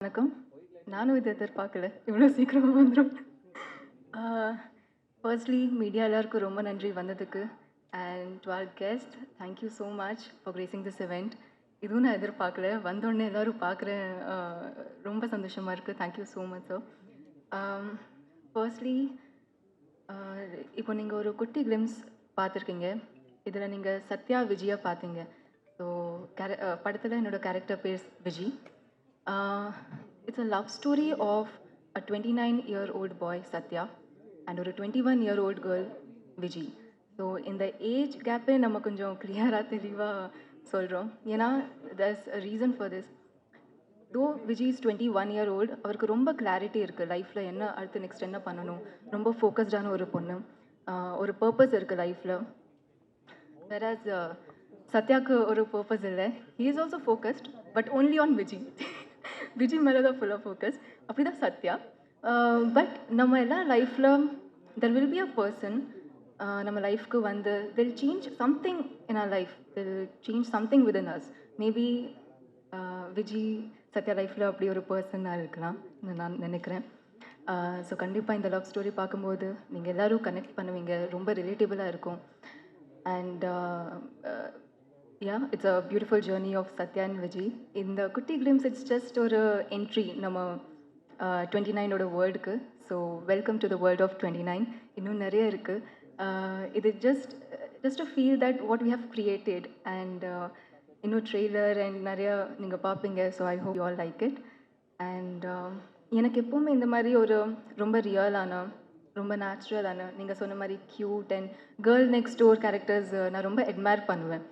வணக்கம். நானும் இத எதிர்பார்க்கல. இவ்வளோ சீக்கிரமா வந்துரும். ஆ ஃபர்ஸ்ட்லி மீடியா எல்லாருக்கும் ரொம்ப நன்றி வந்ததுக்கு. And to our guest, thank you so much for gracing this event. இதுவும் நான் எதிர்பார்க்கல. வந்தோனே எல்லாரும் பார்க்குறேன். ரொம்ப சந்தோஷமா இருக்கு. Thank you so much sir. Firstly இப்போ நீங்க ஒரு குட்டி கிளிம்ஸ் பார்த்துருக்கீங்க. இதில நீங்க சத்யா, விஜயா பார்த்தீங்க. ஸோ படத்தில என்னோட கேரக்டர் பேர் Viji. It's a love story of a 29-year-old boy, Satya, and ஒரு 21-year-old girl, Viji. ஸோ இந்த ஏஜ் கேப்பே நம்ம கொஞ்சம் கிளியராக தெளிவாக சொல்கிறோம். ஏன்னா there's a reason for this. Though Viji is 21-year-old, அவருக்கு ரொம்ப கிளாரிட்டி இருக்குது லைஃப்பில் என்ன அடுத்து நெக்ஸ்ட் என்ன பண்ணணும். ரொம்ப ஃபோக்கஸ்டான ஒரு பொண்ணு. ஒரு பர்பஸ் இருக்குது லைஃப்பில். வேறஸ் சத்யாவுக்கு ஒரு பர்பஸ் இல்லை. He is also focused but only on Viji. Viji மேலே தான் ஃபுல்லாக ஃபோக்கஸ். அப்படி தான் சத்யா. பட் நம்ம எல்லாம் லைஃப்பில் there will be a person நம்ம லைஃப்க்கு வந்து they'll change something in our life, they'll change something within us. Maybe Viji Sathya லைஃப்பில் அப்படி ஒரு பர்சனாக இருக்கலாம் நான் நினைக்கிறேன். ஸோ கண்டிப்பாக இந்த லவ் ஸ்டோரி பார்க்கும்போது நீங்கள் எல்லோரும் கனெக்ட் பண்ணுவீங்க. ரொம்ப ரிலேட்டபிளாக இருக்கும். And yeah, it's a beautiful journey of Satya and Vijay. In the Kutti Glimpse, it's just ஒரு entry நம்ம 29 ஓட வேர்ல்டுக்கு. So welcome to the world of 29. இன்னும் நிறைய இருக்குது. இது just to feel that what we have created. And இன்னும் trailer and நிறையா நீங்கள் பார்ப்பீங்க. So I hope you all like it. And எனக்கு எப்போவுமே இந்த மாதிரி ஒரு ரொம்ப ரியலான, ரொம்ப நேச்சுரலான, நீங்கள் சொன்ன மாதிரி cute and girl next door characters நான் ரொம்ப அட்மையர் பண்ணுவேன்.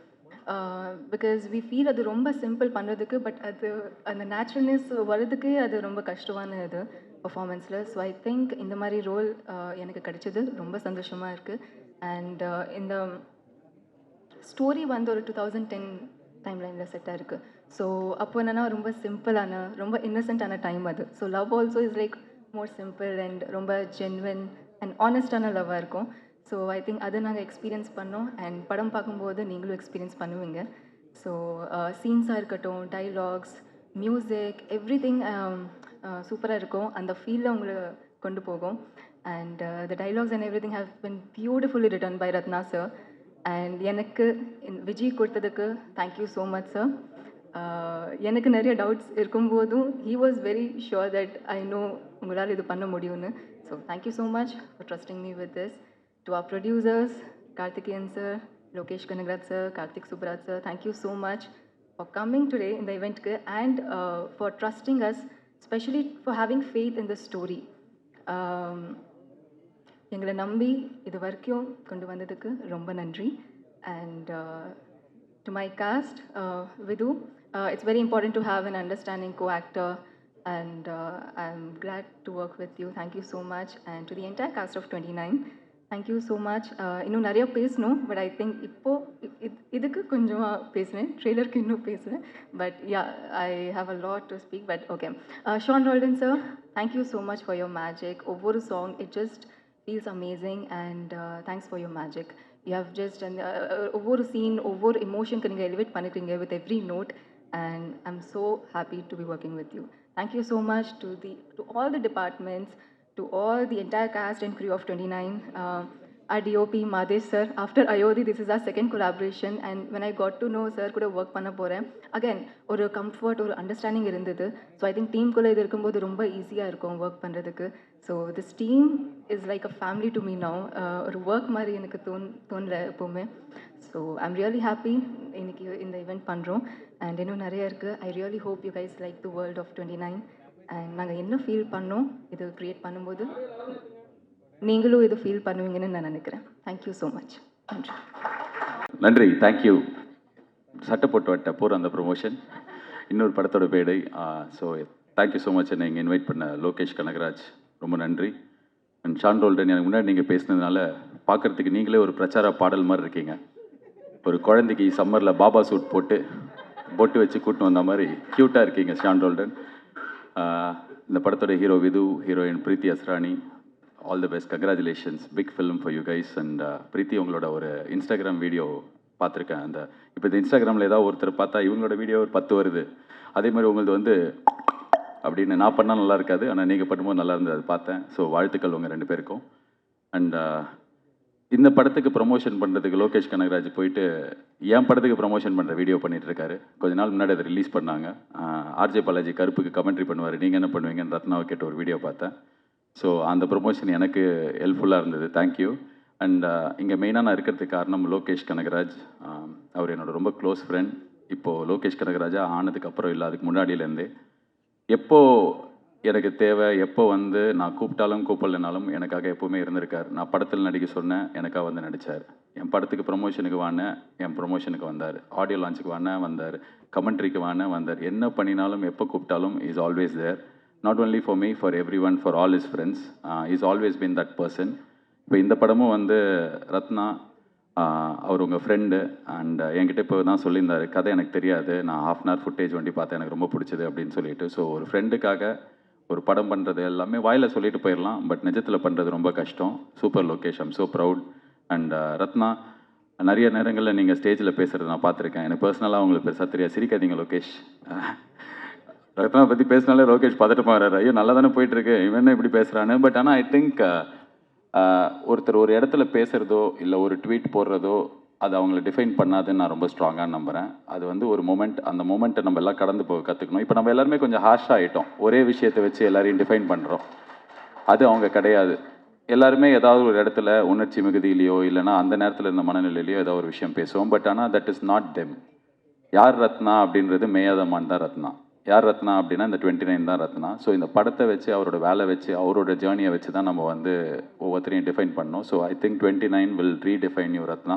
பிகாஸ் வி ஃபீல் அது ரொம்ப சிம்பிள் பண்ணுறதுக்கு, பட் அது அந்த நேச்சுரல்னஸ் வர்றதுக்கு அது ரொம்ப கஷ்டமான இது பர்ஃபார்மன்ஸில். ஸோ ஐ திங்க் இந்த மாதிரி ரோல் எனக்கு கிடைச்சது ரொம்ப சந்தோஷமாக இருக்குது. அண்ட் இந்த ஸ்டோரி வந்து ஒரு 2010 டைம் லைனில் செட்டாக இருக்குது. ஸோ அப்போ என்னென்னா ரொம்ப சிம்பிளான, ரொம்ப இன்னசென்ட்டான டைம் அது. So love also is like more simple and ரொம்ப ஜென்வன் அண்ட் ஆனஸ்டான லவ்வாக இருக்கும். ஸோ ஐ திங்க் அதை நாங்கள் எக்ஸ்பீரியன்ஸ் பண்ணோம். அண்ட் படம் பார்க்கும்போது நீங்களும் எக்ஸ்பீரியன்ஸ் பண்ணுவீங்க. ஸோ சீன்ஸாக இருக்கட்டும், டைலாக்ஸ், மியூசிக், எவ்ரி திங் சூப்பராக இருக்கும். அந்த ஃபீலில் உங்களை கொண்டு போகும். And the dialogues and everything have been beautifully written by Ratna sir. அண்ட் எனக்கு விஜய் கொடுத்ததுக்கு தேங்க்யூ ஸோ மச் சார். எனக்கு நிறைய டவுட்ஸ் இருக்கும்போதும் he was very sure that I know உங்களால் இது பண்ண முடியும்னு. So thank you so much for trusting me with this. To our producers, Karthikeyan sir, Lokesh Kanagaraj sir, Karthik Subbaraj sir, thank you so much for coming today இந்த இவெண்ட்க்கு and for trusting us, specially for having faith in the story. எங்களை நம்பி இது வரைக்கும் கொண்டு வந்ததுக்கு ரொம்ப நன்றி. And to my cast, Vidhu, it's very important to have an understanding co-actor, and I'm glad to work with you. Thank you so much. And to the entire cast of 29, thank you so much. இன்னும் நிறைய பேசணும், but I think இப்போது இதுக்கு கொஞ்சமாக பேசுவேன், ட்ரெய்லருக்கு இன்னும் பேசுவேன். But yeah, I have a lot to speak. But okay, Shan Roldan sir, thank you so much for your magic. ஒவ்வொரு song it just feels amazing, and thanks for your magic. You have just ஒவ்வொரு scene, ஒவ்வொரு எமோஷனுக்கு நீங்கள் elevate பண்ணிக்கிறீங்க with every note, and I'm so happy to be working with you. Thank you so much to all the departments, to all the entire cast and crew of 29. Our DOP Madesh sir, after Ayodhi this is our second collaboration, and when I got to know sir கூட work பண்ண போகிறேன், again ஒரு comfort, ஒரு understanding இருந்தது. So I think டீம்குள்ளே இது இருக்கும்போது ரொம்ப ஈஸியாக இருக்கும் ஒர்க் பண்ணுறதுக்கு. So this team is like a family to me now. ஒரு ஒர்க் மாதிரி எனக்கு தோணல எப்போவுமே. ஸோ ஐம் ரியலி ஹாப்பி இன்னைக்கு இந்த இவெண்ட் பண்ணுறோம். அண்ட் இன்னும் நிறைய இருக்குது. I really hope you guys like the world of 29. And நாங்கள் என்ன ஃபீல் பண்ணோம் இது க்ரியேட் பண்ணும்போது நீங்களும் இது ஃபீல் பண்ணுவீங்கன்னு நான் நினைக்கிறேன். Thank you so much. நன்றி. நன்றி, தேங்க்யூ. சட்டை போட்டு வட்ட போகிற அந்த ப்ரொமோஷன் இன்னொரு படத்தோட பேடை. So thank you so much. என்னை இங்கே இன்வைட் பண்ண லோகேஷ் கனகராஜ் ரொம்ப நன்றி. அண்ட் ஷான் ரோல்டன், எனக்கு முன்னாடி நீங்கள் பேசுனதுனால பார்க்குறதுக்கு நீங்களே ஒரு பிரச்சார பாடல் மாதிரி இருக்கீங்க. ஒரு குழந்தைக்கு சம்மரில் பாபா சூட் போட்டு பொட்டு வச்சு கூட்டின்னு வந்த மாதிரி க்யூட்டாக இருக்கீங்க ஷான் ரோல்டன். இந்த படத்தோட hero Vidhu, heroine Preethi Asrani, all the best, congratulations, big film for you guys. And Preethi, உங்களோட ஒரு இன்ஸ்டாகிராம் வீடியோ பார்த்துருக்கேன். அந்த இப்போ இந்த இன்ஸ்டாகிராமில் ஏதாவது ஒருத்தர் பார்த்தா இவங்களோட வீடியோ ஒரு 10 வருது. அதே மாதிரி உங்களது வந்து அப்படின்னு நான் பண்ணால் நல்லா இருக்காது, ஆனால் நீங்கள் பண்ணும்போது நல்லா இருந்தது, அது பார்த்தேன். ஸோ வாழ்த்துக்கள் உங்கள் 2 பேருக்கும். அண்ட் இந்த படத்துக்கு ப்ரமோஷன் பண்ணுறதுக்கு லோகேஷ் கனகராஜ் போயிட்டு என் படத்துக்கு ப்ரமோஷன் பண்ணுற வீடியோ பண்ணிகிட்ருக்காரு. கொஞ்ச நாள் முன்னாடி அதை ரிலீஸ் பண்ணாங்க. ஆர்ஜே பாலாஜி கருப்புக்கு கமெண்ட்ரி பண்ணுவார், நீங்கள் என்ன பண்ணுவீங்கன்னு ரத்னாவை கேட்ட ஒரு வீடியோ பார்த்தேன். ஸோ அந்த ப்ரொமோஷன் எனக்கு ஹெல்ப்ஃபுல்லாக இருந்தது. தேங்க்யூ. அண்ட் இங்கே மெயினாக நான் இருக்கிறதுக்கு காரணம் லோகேஷ் கனகராஜ். அவர் என்னோட ரொம்ப க்ளோஸ் ஃப்ரெண்ட். இப்போது லோகேஷ் கனகராஜா ஆனதுக்கப்புறம் இல்லை, அதுக்கு முன்னாடியிலேருந்தே எப்போ எனக்கு தேவை, எப்போ வந்து நான் கூப்பிட்டாலும் கூப்பிடலனாலும் எனக்காக எப்போவுமே இருந்திருக்கார். நான் படத்தில் நடிக்க சொன்னேன், எனக்காக வந்து நடித்தார். என் படத்துக்கு ப்ரொமோஷனுக்கு வானேன், என் ப்ரொமோஷனுக்கு வந்தார். ஆடியோ லான்ச்சுக்கு வானேன் வந்தார், கமெண்ட்ரிக்கு வானேன் வந்தார். என்ன பண்ணினாலும் எப்போ கூப்பிட்டாலும் is always there. Not only for me, for every one, for all is friends. Is always been that person. இப்போ இந்த படமும் வந்து ரத்னா அவர் உங்கள் ஃப்ரெண்டு. அண்ட் என்கிட்ட இப்போ தான் சொல்லியிருந்தார், கதை எனக்கு தெரியாது, நான் ½ அன் ஹவர் ஃபுட்டேஜ் வண்டி பார்த்தேன், எனக்கு ரொம்ப பிடிச்சது அப்படின்னு சொல்லிட்டு. ஸோ ஒரு ஃப்ரெண்டுக்காக ஒரு படம் பண்ணுறது எல்லாமே வாயில் சொல்லிட்டு போயிடலாம், பட் நிஜத்தில் பண்ணுறது ரொம்ப கஷ்டம். Super Lokesh, I'm so proud. And Ratna, நிறைய நேரங்களில் நீங்கள் ஸ்டேஜில் பேசுகிறது நான் பார்த்துருக்கேன். எனக்கு பர்சனலாக உங்களுக்கு பெருசாக தெரியாது, சிரிக்காதீங்க லோகேஷ். ரத்னா பற்றி பேசினாலே லோகேஷ் பதட்டமாக வர்றாரு, ஐயோ நல்லா தானே போயிட்டுருக்கு, இவன் என்ன இப்படி பேசுகிறான்னு. பட் ஆனால் ஐ திங்க் ஒருத்தர் ஒரு இடத்துல பேசுகிறதோ இல்லை ஒரு ட்வீட் போடுறதோ அது அவங்கள டிஃபைன் பண்ணாதுன்னு நான் ரொம்ப ஸ்ட்ராங்காக நம்புகிறேன். அது வந்து ஒரு மொமெண்ட், அந்த மொமெண்ட்டை நம்ம எல்லாம் கடந்து போக கற்றுக்கணும். இப்போ நம்ம எல்லாருமே கொஞ்சம் ஹார்ஷாக ஆகிட்டோம், ஒரே விஷயத்தை வச்சு எல்லாரையும் டிஃபைன் பண்ணுறோம். அது அவங்க கிடையாது. எல்லாருமே ஏதாவது ஒரு இடத்துல உணர்ச்சி மிகுதியிலையோ இல்லைனா அந்த நேரத்தில் இருந்த மனநிலையிலையோ ஏதோ ஒரு விஷயம் பேசுவோம். பட் ஆனால் தட் இஸ் நாட் தெம். யார் ரத்னா அப்படின்றது மேயாதமான் தான் ரத்னா. யார் ரத்னா அப்படின்னா இந்த 29 தான் ரத்னா. ஸோ இந்த படத்தை வச்சு, அவரோட வேலை வச்சு, அவரோட ஜேர்னியை வச்சு தான் நம்ம வந்து ஒவ்வொருத்தரையும் டிஃபைன் பண்ணோம். So I think 29 will redefine you Ratna.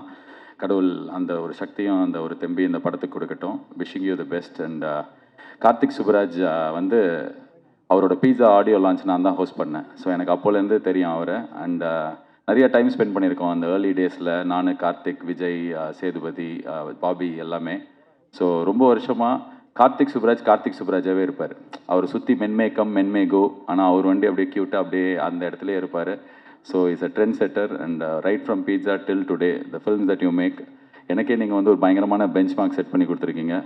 கடவுள் அந்த ஒரு சக்தியும் அந்த ஒரு தெம்பி இந்த படத்துக்கு கொடுக்கட்டும். Wishing you the best. And Karthik Subbaraj வந்து அவரோட பீஸா ஆடியோ லான்ச் நான் தான் ஹோஸ்ட் பண்ணேன். ஸோ எனக்கு அப்போலேருந்து தெரியும் அவரை. அண்ட் நிறைய டைம் ஸ்பெண்ட் பண்ணியிருக்கோம் அந்த ஏர்லி டேஸில், நான், கார்த்திக், விஜய், சேதுபதி, பாபி எல்லாமே. ஸோ ரொம்ப வருஷமாக கார்த்திக் சுப்ராஜாகவே இருப்பார். அவர் சுற்றி மென்மேக்கம் மென்மேகோ, ஆனால் அவர் வண்டி அப்படியே க்யூட்டாக அப்படியே அந்த இடத்துலேயே இருப்பார். So is a trend setter. And right from pizza till today the films that you make, எனக்கே நீங்கள் வந்து ஒரு பயங்கரமான பெஞ்ச் மார்க் செட் பண்ணி கொடுத்துருக்கீங்க.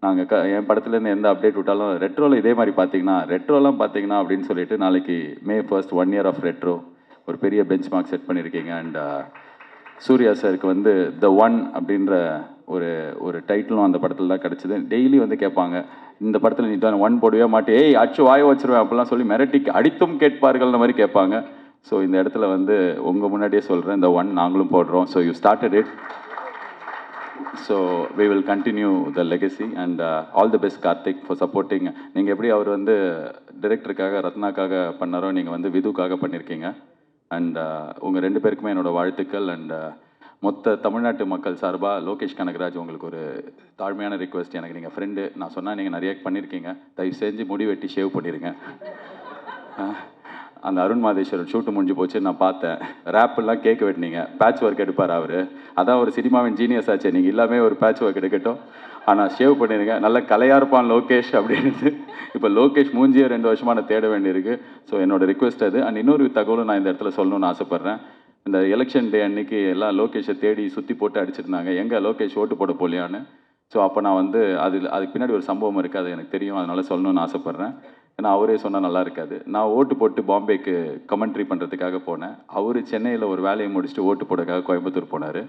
நாங்கள் என் படத்துலேருந்து எந்த அப்டேட் விட்டாலும் ரெட்ரோவில் இதே மாதிரி ரெட்ரோலாம் பார்த்தீங்கன்னா அப்படின்னு சொல்லிட்டு நாளைக்கு May 1st 1 year of retro ஒரு பெரிய பெஞ்ச் மார்க் செட் பண்ணியிருக்கீங்க. அண்ட் சூர்யா சாருக்கு வந்து த ஒன் அப்படின்ற ஒரு டைட்டிலும் அந்த படத்தில் தான் கிடச்சிது. டெய்லி வந்து கேட்பாங்க, இந்த படத்தில் நீ தான் 1 போடவே மாட்டே, ஏய் அச்சு வாய வச்சிருவேன் அப்படிலாம் சொல்லி மிரட்டி அடித்தும் கேட்பார்கள்ன்ற மாதிரி கேட்பாங்க. ஸோ இந்த இடத்துல வந்து உங்கள் முன்னாடியே சொல்கிறேன், இந்த 1 நாங்களும் போடுறோம். So you started it, so we will continue the legacy. And all the best Karthik for supporting. நீங்கள் எப்படி அவர் வந்து டிரெக்டருக்காக ரத்னாக்காக பண்ணாரோ, நீங்கள் வந்து விதுக்காக பண்ணியிருக்கீங்க. அண்ட் உங்கள் 2 பேருக்குமே என்னோடய வாழ்த்துக்கள். அண்ட் மொத்த தமிழ்நாட்டு மக்கள் சார்பாக லோகேஷ் கனகராஜ் உங்களுக்கு ஒரு தாழ்மையான ரிக்வெஸ்ட். எனக்கு நீங்கள் ஃப்ரெண்டு, நான் சொன்னால் நீங்கள் நிறைய பண்ணியிருக்கீங்க, தயவு செஞ்சு முடி வெட்டி ஷேவ் பண்ணிடுங்க. அந்த அருண் மாதேஸ்வரன் ஷூட்டு முடிஞ்சு போச்சு, நான் பார்த்தேன். ரேப்பெல்லாம் கேட்க வெட்டினீங்க, பேட்ச் ஒர்க் எடுப்பார் அவர். அதான் ஒரு சினிமாவின் ஜீனியஸ் ஆச்சு, நீங்கள் எல்லாமே ஒரு பேட்ச் ஒர்க் எடுக்கட்டும், ஆனால் ஷேவ் பண்ணிடுங்க. நல்ல கலையாக இருப்பான் லோகேஷ் அப்படின்னு. இப்போ லோகேஷ் மூஞ்சியை 2 வருஷமாக நான் தேட வேண்டியிருக்கு. ஸோ என்னோட ரிக்வெஸ்ட் அது. அண்ட் இன்னொரு தகவலும் நான் இந்த இடத்துல சொல்லணும்னு ஆசைப்பட்றேன். இந்த எலெக்ஷன் டே அன்னைக்கு எல்லாம் லோகேஷை தேடி சுற்றி போட்டு அடிச்சிருந்தாங்க, எங்கே லோகேஷ் ஓட்டு போட போலியான்னு. ஸோ அப்போ நான் வந்து அதுக்கு பின்னாடி ஒரு சம்பவம் இருக்குது, அது எனக்கு தெரியும், அதனால் சொல்லணும்னு ஆசைப்பட்றேன். ஏன்னா அவரே சொன்னால் நல்லா இருக்காது. நான் ஓட்டு போட்டு பாம்பேக்கு கமெண்ட்ரி பண்ணுறதுக்காக போனேன். அவர் சென்னையில் ஒரு வேலையை முடிச்சுட்டு ஓட்டு போடுறதுக்காக கோயம்புத்தூர் போனார்.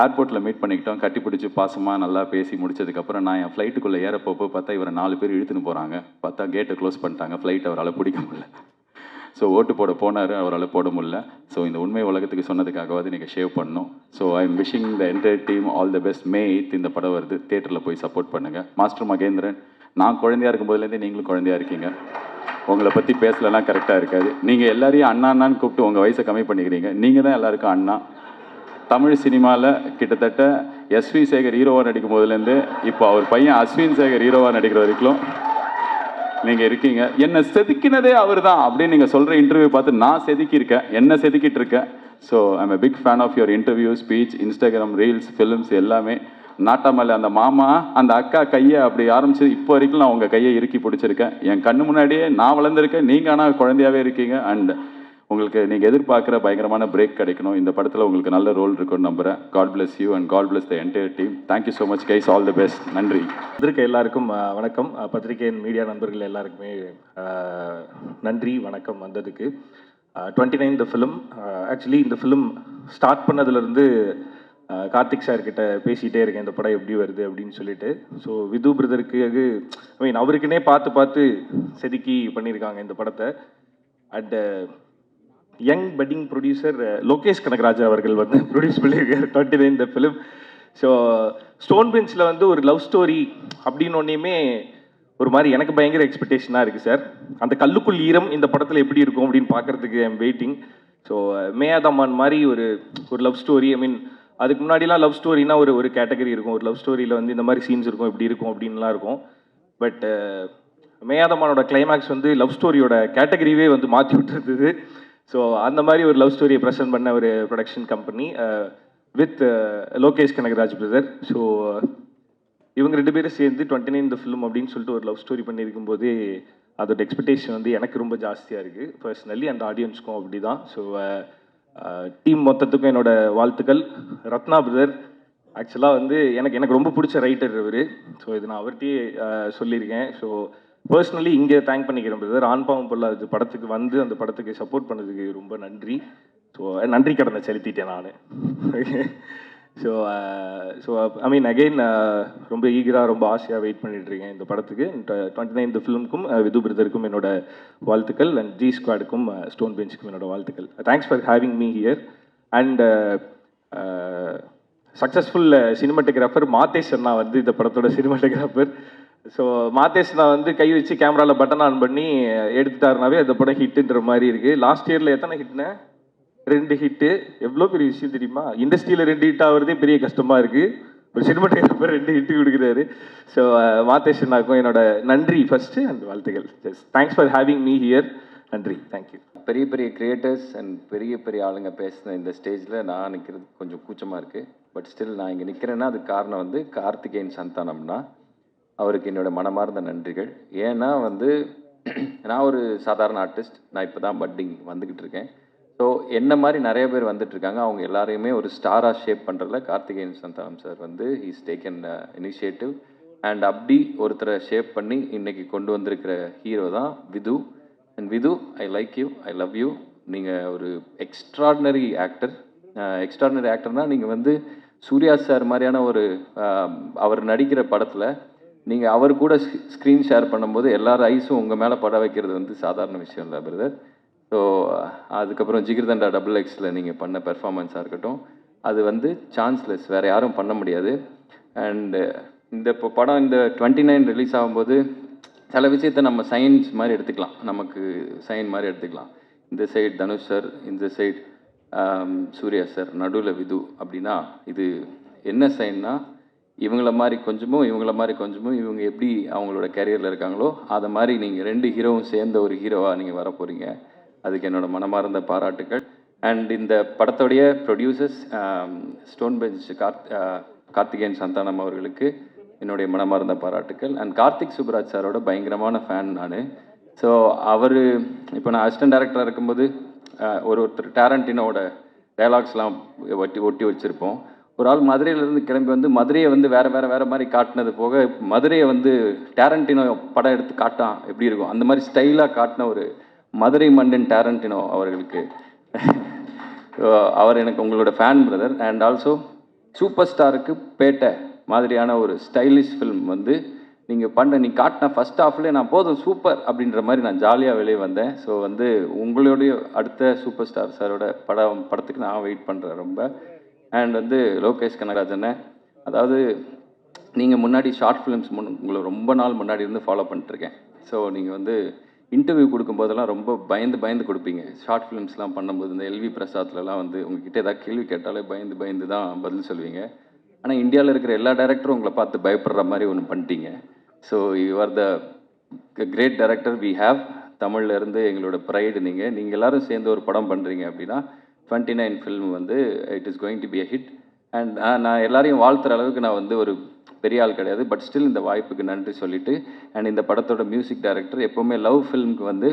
ஏர்போர்ட்டில் மீட் பண்ணிக்கிட்டோம், கட்டி பிடிச்சி பாசமாக நல்லா பேசி முடிச்சதுக்கப்புறம் நான் என் ஃப்ளைட்டுக்குள்ளே ஏறப்போப்போ பார்த்தா இவரை 4 பேர் இழுத்துன்னு போகிறாங்க. பார்த்தா கேட்டை க்ளோஸ் பண்ணிட்டாங்க, ஃப்ளைட் அவரால் பிடிக்க முடியல. ஸோ ஓட்டு போட போனார், அவரால் போட முடியல. ஸோ இந்த உண்மை உலகத்துக்கு சொன்னதுக்காகவாது நீங்கள் ஷேவ் பண்ணணும். So I am wishing the entire team all the best. May 8 இந்த படம் வருது, தேட்டரில் போய் சப்போர்ட் பண்ணுங்கள். மாஸ்டர் மகேந்திரன், நான் குழந்தையாக இருக்கும்போதுலேருந்தே நீங்களும் குழந்தையாக இருக்கீங்க. உங்களை பற்றி பேசலைன்னா கரெக்டாக இருக்காது. நீங்கள் எல்லாரையும் அண்ணான்னு கூப்பிட்டு உங்கள் வயசை கம்மி பண்ணிக்கிறீங்க. நீங்கள் தான் எல்லாருக்கும் அண்ணா. தமிழ் சினிமாவில் கிட்டத்தட்ட SV சேகர் ஹீரோவாக நடிக்கும் போதுலேருந்து இப்போ அவர் பையன் அஸ்வின் சேகர் ஹீரோவாக நடிக்கிற வரைக்கும் நீங்கள் இருக்கீங்க. என்னை செதுக்கினதே அவர் தான் அப்படின்னு நீங்கள் சொல்கிற இன்டர்வியூ பார்த்து நான் செதுக்கியிருக்கேன், என்ன செதுக்கிட்டு இருக்கேன். So I'm a big fan of your interview, speech, Instagram reels, films எல்லாமே. நாட்டாமல்ல அந்த மாமா அந்த அக்கா கையை அப்படி ஆரம்பிச்சு இப்போ வரைக்கும் நான் உங்கள் கையை இறுக்கி பிடிச்சிருக்கேன். என் கண்ணு முன்னாடியே நான் வளர்ந்துருக்கேன், நீங்கள் ஆனால் குழந்தையாகவே இருக்கீங்க. அண்ட் உங்களுக்கு நீங்கள் எதிர்பார்க்குற பயங்கரமான பிரேக் கிடைக்கணும். இந்த படத்தில் உங்களுக்கு நல்ல ரோல் இருக்குன்னு நம்புகிறேன். God bless you and God bless the entire team. Thank you so much guys, all the best. நன்றி. வந்திருக்க எல்லாருக்கும் வணக்கம். பத்திரிகையின் மீடியா நண்பர்கள் எல்லாருக்குமே நன்றி, வணக்கம் வந்ததுக்கு. 29 இந்த ஃபிலிம் ஆக்சுவலி இந்த ஃபிலிம் ஸ்டார்ட் பண்ணதுலேருந்து கார்த்திக் சார் கிட்ட பேசிகிட்டே இருக்கேன் இந்த படம் எப்படி வருது அப்படின்னு சொல்லிட்டு. ஸோ விது பிரதருக்கு ஐ மீன் அவருக்குன்னே பார்த்து செதுக்கி பண்ணியிருக்காங்க இந்த படத்தை. And young budding producer Lokesh Kanagaraj அவர்கள் வந்து ப்ரொடியூஸ் பண்ணியிருக்காரு 29 இந்த ஃபிலிம். ஸோ ஸ்டோன் பெஞ்சில் வந்து ஒரு லவ் ஸ்டோரி அப்படின்னு ஒன்றையுமே ஒரு மாதிரி எனக்கு பயங்கர எக்ஸ்பெக்டேஷனாக இருக்குது சார். அந்த கல்லுக்குள் ஈரம் இந்த படத்தில் எப்படி இருக்கும் அப்படின்னு பார்க்குறதுக்கு ஐம் வெயிட்டிங். ஸோ மேயாதம்மான் மாதிரி ஒரு லவ் ஸ்டோரி. ஐ மீன் அதுக்கு முன்னாடிலாம் லவ் ஸ்டோரினா ஒரு கேட்டகரி இருக்கும். ஒரு லவ் ஸ்டோரியில் வந்து இந்த மாதிரி சீன்ஸ் இருக்கும், இப்படி இருக்கும் அப்படின்லாம் இருக்கும். பட் மேயாதம்மானோட கிளைமேக்ஸ் வந்து லவ் ஸ்டோரியோட கேட்டகரியே வந்து மாற்றி விட்டுருந்தது. ஸோ அந்த மாதிரி ஒரு லவ் ஸ்டோரியை ப்ரெசென்ட் பண்ண ஒரு production company with Lokesh Kanagaraj brother. So இவங்க 2 பேரும் சேர்ந்து 29 இந்த ஃபிலிம் அப்படின்னு சொல்லிட்டு ஒரு லவ் ஸ்டோரி பண்ணியிருக்கும் போது அதோட எக்ஸ்பெக்டேஷன் வந்து எனக்கு ரொம்ப ஜாஸ்தியாக இருக்குது பர்சனலி, அண்ட் ஆடியன்ஸ்க்கும் அப்படி தான். ஸோ டீம் மொத்தத்துக்கும் என்னோட வாழ்த்துக்கள். ரத்னா பிரதர் ஆக்சுவலாக வந்து எனக்கு ரொம்ப பிடிச்ச ரைட்டர் இவர். ஸோ இது நான் அவர்கிட்டயே சொல்லியிருக்கேன். ஸோ பர்சனலி இங்கே தேங்க் பண்ணிக்கிறேன் பிரதர். ஆண்பாவம் பொல்லாது படத்துக்கு வந்து அந்த படத்துக்கு சப்போர்ட் பண்ணதுக்கு ரொம்ப நன்றி. ஸோ நன்றி கடனை செலுத்திட்டேன் நான். ஸோ ஐ மீன் அகெயின் ரொம்ப ஈகராக ரொம்ப ஆசையாக வெயிட் பண்ணிகிட்ருக்கேன் இந்த படத்துக்கு. 29 இந்த ஃபிலிமுக்கும் விது பிரதருக்கும் என்னோட வாழ்த்துக்கள், அண்ட் ஜி ஸ்குவாடுக்கும் ஸ்டோன் பெஞ்சுக்கும் என்னோட வாழ்த்துக்கள். Thanks for having me here. And successful cinematographer Mathesh அண்ணா வந்து இந்த படத்தோட சினிமாட்டோகிராஃபர். ஸோ மாதேஷ் அண்ணா வந்து கை வச்சு கேமராவில் பட்டன் ஆன் பண்ணி எடுத்துட்டாருனாவே அந்த படம் ஹிட்டுன்ற மாதிரி இருக்குது. லாஸ்ட் இயரில் எத்தனை ஹிட்னு? 2 ஹிட்டு. எவ்வளோ பெரிய விஷயம் தெரியுமா? இண்டஸ்ட்ரியில் 2 ஹிட் ஆகிறதே பெரிய கஷ்டமாக இருக்குது. ஒரு சினிமாட்டோகிராஃபர் 2 ஹிட்டு கொடுக்குறாரு. ஸோ மாதேஷ் அண்ணாக்கும் என்னோட நன்றி ஃபஸ்ட்டு அண்ட் வாழ்த்துக்கள். Thanks for having me here. நன்றி, தேங்க்யூ. பெரிய பெரிய கிரியேட்டர்ஸ் அண்ட் பெரிய ஆளுங்க பேசின இந்த ஸ்டேஜில் நான் நிற்கிறது கொஞ்சம் கூச்சமாக இருக்குது. பட் ஸ்டில் நான் இங்கே நிற்கிறேன்னா அதுக்கு காரணம் வந்து கார்த்திகேயன் சந்தானம்னா அவருக்கு என்னோட மனமார்ந்த நன்றிகள். ஏன்னா வந்து நான் ஒரு சாதாரண ஆர்டிஸ்ட், நான் இப்போ தான் பட்டிங் வந்துக்கிட்டு இருக்கேன். ஸோ என்ன மாதிரி நிறைய பேர் வந்துட்டுருக்காங்க. அவங்க எல்லாரையுமே ஒரு ஸ்டாராக ஷேப் பண்ணுறதுல கார்த்திகேயன் சந்தானம் சார் வந்து ஹீஸ் டேக்கன் இனிஷியேட்டிவ். அண்ட் அப்படி ஒருத்தரை ஷேப் பண்ணி இன்றைக்கி கொண்டு வந்திருக்கிற ஹீரோ தான் Vidhu. And Vidhu, I like you, I love you. நீங்கள் ஒரு எக்ஸ்ட்ராடினரி ஆக்டர். எக்ஸ்ட்ராடினரி ஆக்டர்னால் நீங்கள் வந்து சூர்யா சார் மாதிரியான ஒரு அவர் நடிக்கிற படத்தில் நீங்கள் அவர் கூட ஸ்க்ரீன் ஷேர் பண்ணும்போது எல்லார் ஐஸும் உங்கள் மேலே பட வைக்கிறது வந்து சாதாரண விஷயம் இல்லை பிரதர். ஸோ அதுக்கப்புறம் ஜிகிர்தண்டா XXL நீங்கள் பண்ண பெர்ஃபார்மன்ஸாக இருக்கட்டும், அது வந்து சான்ஸ்லெஸ், வேறு யாரும் பண்ண முடியாது. அண்டு இந்த இப்போ படம் இந்த 29 ரிலீஸ் ஆகும்போது சில விஷயத்தை நம்ம சயின்ஸ் மாதிரி எடுத்துக்கலாம், நமக்கு சைன் மாதிரி எடுத்துக்கலாம். இந்த சைடு தனுஷ் சார், இந்த சைடு சூர்யா சார், நடுவில் விது. அப்படின்னா இது என்ன சைன்னா இவங்கள மாதிரி கொஞ்சமும் இவங்க எப்படி அவங்களோட கேரியரில் இருக்காங்களோ அதை மாதிரி நீங்கள் 2 ஹீரோவும் சேர்ந்த ஒரு ஹீரோவாக நீங்கள் வர போகிறீங்க. அதுக்கு என்னோட மனமார்ந்த பாராட்டுக்கள். அண்ட் இந்த படத்தோடைய producers stone bench Karthikeyan Santhanam அவர்களுக்கு என்னுடைய மனமார்ந்த பாராட்டுக்கள். அண்ட் கார்த்திக் சுப்ராஜ் சாரோட பயங்கரமான ஃபேன் நான். ஸோ அவர் இப்போ நான் அசிஸ்டன்ட் டைரக்டராக இருக்கும்போது ஒருத்தர் டேரண்டினோட டைலாக்ஸ்லாம் ஒட்டி வச்சுருப்போம். ஒரு ஆள் மதுரையிலேருந்து கிளம்பி வந்து மதுரையை வந்து வேறு மாதிரி காட்டினது போக மதுரையை வந்து டேரண்டினோ படம் எடுத்து காட்டான் எப்படி இருக்கும் அந்த மாதிரி ஸ்டைலாக காட்டின ஒரு மதுரை மன்னன் டேரண்டினோ அவர்களுக்கு அவர் எனக்கு உங்களோட fan brother. And also super ஸ்டாருக்கு பேட்டை மாதிரியான ஒரு ஸ்டைலிஷ் ஃபிலிம் வந்து நீ காட்டின ஃபஸ்ட் ஹாஃப்லேயே நான் போதும் சூப்பர் அப்படின்ற மாதிரி நான் ஜாலியாக வெளியே வந்தேன். ஸோ வந்து உங்களுடைய அடுத்த சூப்பர் ஸ்டார் சாரோட படத்துக்கு நான் வெயிட் பண்ணுறேன் ரொம்ப. அண்ட் வந்து லோகேஷ் கனகராஜனை, அதாவது நீங்கள் முன்னாடி ஷார்ட் ஃபிலிம்ஸ் உங்களை ரொம்ப நாள் முன்னாடி இருந்து ஃபாலோ பண்ணிட்டுருக்கேன். ஸோ நீங்கள் வந்து இன்டர்வியூ கொடுக்கும்போதெல்லாம் ரொம்ப பயந்து கொடுப்பீங்க. ஷார்ட் ஃபிலிம்ஸ்லாம் பண்ணும்போது இந்த எல்வி பிரசாத்லலாம் வந்து உங்ககிட்ட ஏதாவது கேள்வி கேட்டாலே பயந்து தான் பதில் சொல்லுவீங்க. ஆனால் இந்தியாவில் இருக்கிற எல்லா டைரக்டரும் உங்களை பார்த்து பயப்படுற மாதிரி ஒன்று பண்ணிட்டீங்க. So you are the great director we have. தமிழ்லேருந்து எங்களோட ப்ரைடு நீங்கள் எல்லோரும் சேர்ந்து ஒரு படம் பண்ணுறீங்க அப்படின்னா 29 ஃபில்ம் வந்து it is going to be a hit. And நான் எல்லாரையும் வாழ்த்துற அளவுக்கு நான் வந்து ஒரு பெரிய ஆள் கிடையாது. பட் ஸ்டில் இந்த வாய்ப்புக்கு நன்றி சொல்லிவிட்டு, அண்ட் இந்த படத்தோட மியூசிக் டைரக்டர் எப்போவுமே லவ் ஃபில்முக்கு வந்து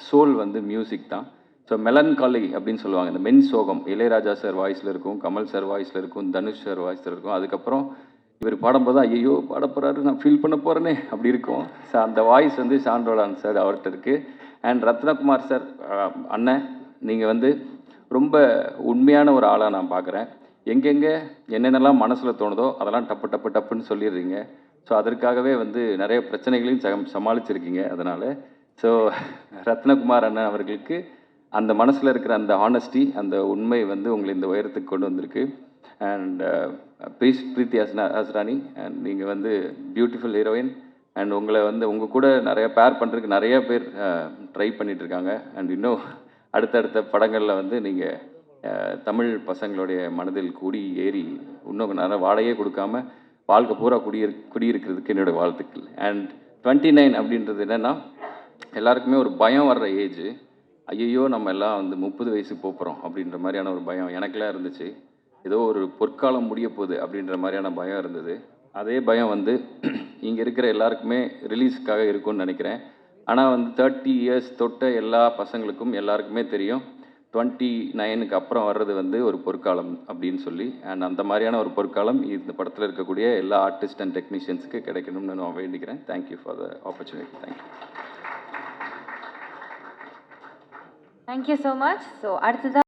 சோல் வந்து மியூசிக் தான். ஸோ மெலன்காலி அப்படின்னு சொல்லுவாங்க, இந்த மென் சோகம் இளையராஜா சார் வாய்ஸில் இருக்கும், கமல் சார் வாய்ஸில் இருக்கும், தனுஷ் சார் வாய்ஸில் இருக்கும். அதுக்கப்புறம் இவர் பாடும்போது ஐயோ பாட போகிறாரு, நான் ஃபீல் பண்ண போகிறேனே அப்படி இருக்கும். ஸோ அந்த வாய்ஸ் வந்து சாண்டோலான் சார் அவர்கிட்ட இருக்குது. அண்ட் ரத்னகுமார் சார் அண்ணன், நீங்கள் வந்து ரொம்ப உண்மையான ஒரு ஆளாக நான் பார்க்குறேன். எங்கெங்கே என்னென்னலாம் மனசில் தோணுதோ அதெல்லாம் டப்பு டப்பு டப்புன்னு சொல்லிடுறீங்க. ஸோ அதற்காகவே வந்து நிறைய பிரச்சனைகளையும் சமாளிச்சிருக்கீங்க. அதனால் ஸோ ரத்னகுமார் அண்ணன் அவர்களுக்கு அந்த மனசில் இருக்கிற அந்த ஹானஸ்டி, அந்த உண்மை வந்து உங்களை இந்த உயரத்துக்கு கொண்டு வந்திருக்கு. அண்ட் பிரீத்தி ஹஸ்ரானி, அண்ட் நீங்கள் வந்து பியூட்டிஃபுல் ஹீரோயின். அண்ட் உங்களை வந்து உங்கள் கூட நிறைய பேர் பண்ணுறதுக்கு நிறைய பேர் ட்ரை பண்ணிகிட்ருக்காங்க. அண்ட் இன்னும் அடுத்தடுத்த படங்களில் வந்து நீங்கள் தமிழ் பசங்களுடைய மனதில் கூடி ஏறி இன்னும் நிறைய வாடகையே கொடுக்காம வாழ்க்கை பூரா குடியிருக்கிறதுக்கு என்னோடய வாழ்த்துக்கள். அண்ட் 29 அப்படின்றது என்னென்னா, எல்லாருக்குமே ஒரு பயம் வர்ற ஏஜ். ஐயையோ நம்ம எல்லாம் வந்து 30 வயசுக்கு போகிறோம் அப்படின்ற மாதிரியான ஒரு பயம் எனக்கெல்லாம் இருந்துச்சு. ஏதோ ஒரு பொற்காலம் முடிய போகுது அப்படின்ற மாதிரியான பயம் இருந்தது. அதே பயம் வந்து இங்கே இருக்கிற எல்லாருக்குமே ரிலீஸ்க்காக இருக்கும்னு நினைக்கிறேன். ஆனால் வந்து 30 இயர்ஸ் தொட்ட எல்லா பசங்களுக்கும் எல்லாருக்குமே தெரியும் 29க்கு அப்புறம் வர்றது வந்து ஒரு பொற்காலம் அப்படின்னு சொல்லி. அண்ட் அந்த மாதிரியான ஒரு பொற்காலம் இந்த படத்தில் இருக்கக்கூடிய எல்லா ஆர்டிஸ்ட் அண்ட் டெக்னீஷியன்ஸுக்கு கிடைக்கணும்னு நான் வேண்டிக்கிறேன். Thank you for the opportunity. Thank you. Thank you so much. So, அடுத்ததா